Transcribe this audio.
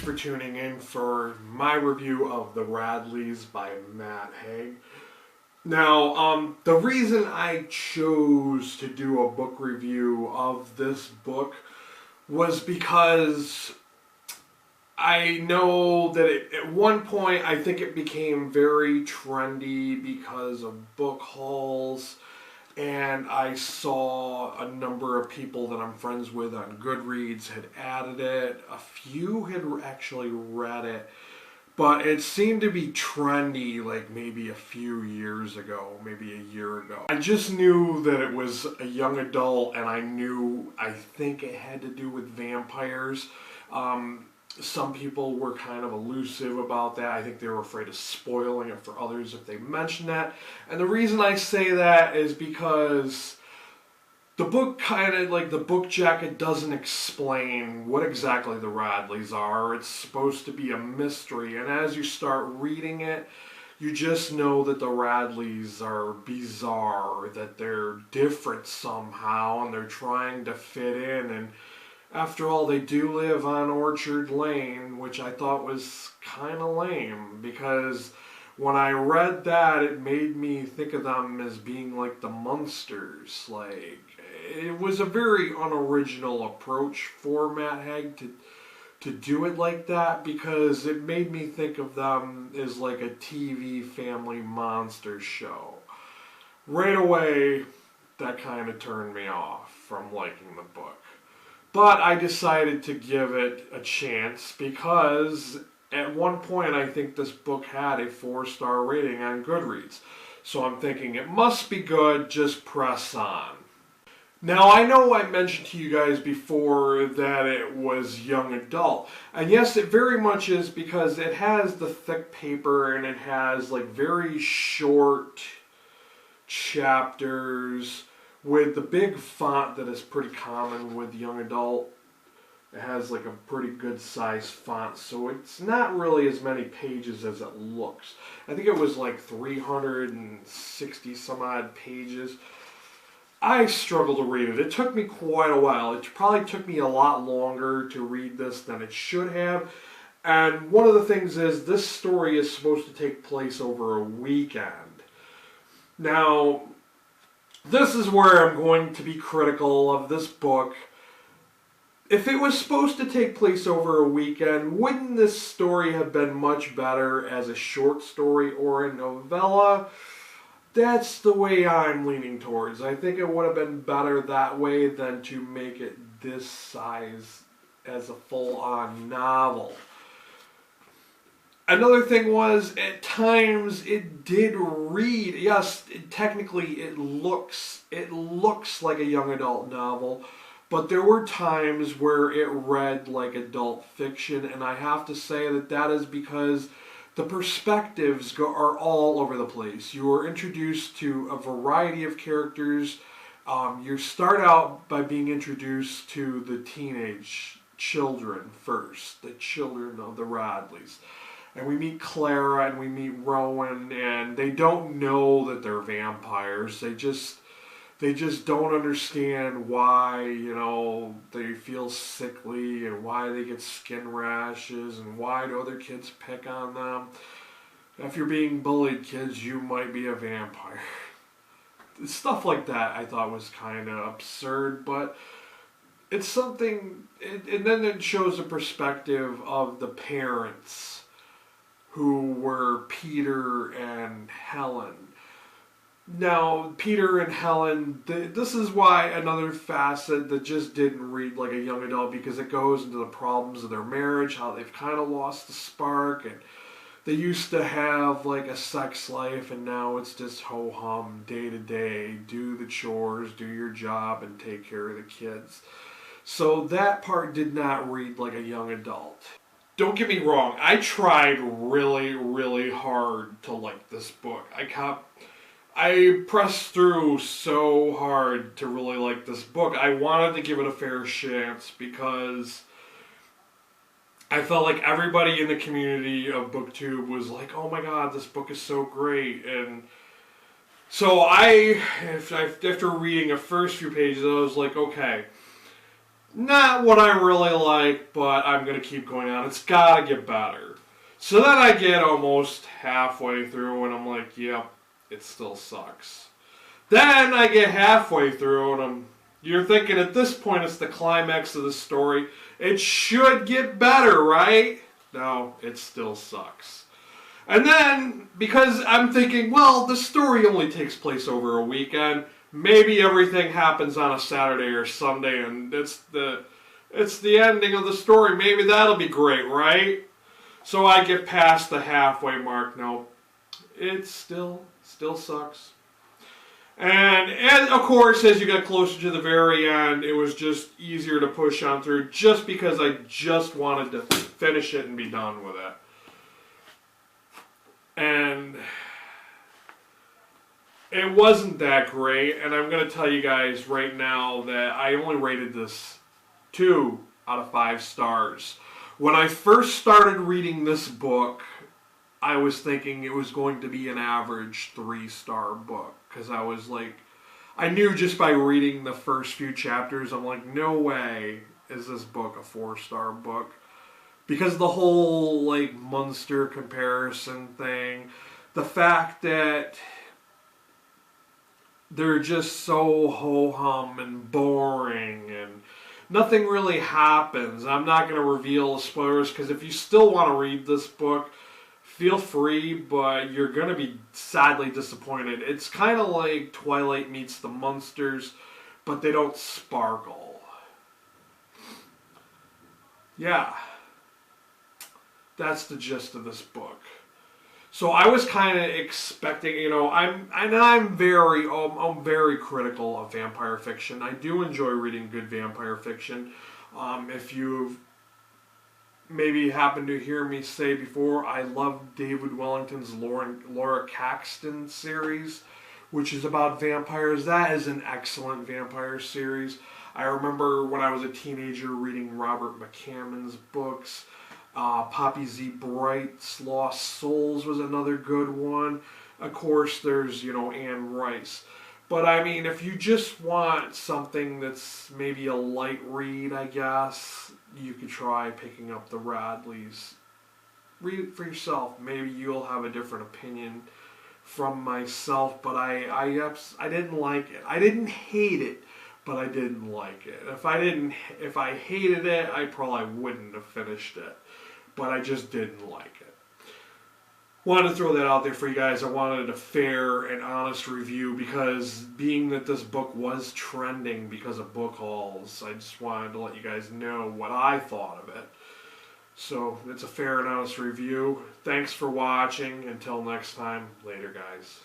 for tuning in for my review of The Radleys by Matt Haig. Now, the reason I chose to do a book review of this book was because I know that at one point I think it became very trendy because of book hauls, and I saw a number of people that I'm friends with on Goodreads had added it. A few had actually read it, but it seemed to be trendy like maybe a few years ago, maybe a year ago. I just knew that it was a young adult, and I think it had to do with vampires. Some people were kind of elusive about that. I think they were afraid of spoiling it for others if they mentioned that. And the reason I say that is because the book the book jacket doesn't explain what exactly the Radleys are. It's supposed to be a mystery. And as you start reading it, you just know that the Radleys are bizarre, that they're different somehow, and they're trying to fit in. And after all, they do live on Orchard Lane, which I thought was kind of lame, because when I read that, it made me think of them as being like the Munsters. Like, it was a very unoriginal approach for Matt Haig to do it like that, because it made me think of them as like a TV family monster show. Right away, that kind of turned me off from liking the book. But I decided to give it a chance because at one point I think this book had a 4-star rating on Goodreads. So I'm thinking it must be good, just press on. Now, I know I mentioned to you guys before that it was young adult. And yes, it very much is, because it has the thick paper and it has like very short chapters with the big font that is pretty common with young adult. It has like a pretty good size font, so it's not really as many pages as it looks. I think it was like 360 some odd pages. I struggled to read it. It took me quite a while. It probably took me a lot longer to read this than it should have. And one of the things is, this story is supposed to take place over a weekend. Now, this is where I'm going to be critical of this book. If it was supposed to take place over a weekend, wouldn't this story have been much better as a short story or a novella? That's the way I'm leaning towards. I think it would have been better that way than to make it this size as a full-on novel. Another thing was, at times it did read, yes, technically it looks like a young adult novel, but there were times where it read like adult fiction, and I have to say that is because the perspectives are all over the place. You are introduced to a variety of characters. You start out by being introduced to the teenage children first, the children of the Radleys. And we meet Clara and we meet Rowan, and they don't know that they're vampires. They just don't understand why, they feel sickly, and why they get skin rashes, and why do other kids pick on them. If you're being bullied, kids, you might be a vampire. Stuff like that I thought was kind of absurd, but it's something, and then it shows a perspective of the parents, who were Peter and Helen. Now, Peter and Helen, this is why another facet that just didn't read like a young adult, because it goes into the problems of their marriage, how they've kind of lost the spark, and they used to have like a sex life, and now it's just ho-hum, day to day, do the chores, do your job, and take care of the kids. So that part did not read like a young adult. Don't get me wrong, I tried really, really hard to like this book. I pressed through so hard to really like this book. I wanted to give it a fair chance because I felt like everybody in the community of BookTube was like, oh my god, this book is so great. And so after reading the first few pages, I was like, okay, not what I really like, but I'm going to keep going on. It's got to get better. So then I get almost halfway through and I'm like, yep, it still sucks. Then I get halfway through and you're thinking at this point it's the climax of the story. It should get better, right? No, it still sucks. And then, because I'm thinking, well, the story only takes place over a weekend, maybe everything happens on a Saturday or Sunday and it's the ending of the story. Maybe that'll be great, right? So I get past the halfway mark. No, it still sucks. And of course, as you got closer to the very end, it was just easier to push on through just because I just wanted to finish it and be done with it. And it wasn't that great, and I'm going to tell you guys right now that I only rated this 2 out of 5 stars. When I first started reading this book, I was thinking it was going to be an average 3-star book. Because I was like, I knew just by reading the first few chapters, I'm like, no way is this book a 4-star book. Because the whole, like, monster comparison thing, the fact that they're just so ho-hum and boring and nothing really happens. I'm not going to reveal the spoilers because if you still want to read this book, feel free, but you're going to be sadly disappointed. It's kind of like Twilight meets the Munsters, but they don't sparkle. Yeah. That's the gist of this book. So I was kind of expecting, I'm very critical of vampire fiction. I do enjoy reading good vampire fiction. If you've maybe happened to hear me say before, I love David Wellington's Laura Caxton series, which is about vampires. That is an excellent vampire series. I remember when I was a teenager reading Robert McCammon's books. Poppy Z. Bright's Lost Souls was another good one. Of course, there's, Anne Rice. But, I mean, if you just want something that's maybe a light read, I guess, you could try picking up the Radleys. Read it for yourself. Maybe you'll have a different opinion from myself, but I didn't like it. I didn't hate it, but I didn't like it. If I hated it, I probably wouldn't have finished it. But I just didn't like it. Wanted to throw that out there for you guys. I wanted a fair and honest review because being that this book was trending because of book hauls, I just wanted to let you guys know what I thought of it. So it's a fair and honest review. Thanks for watching. Until next time, later guys.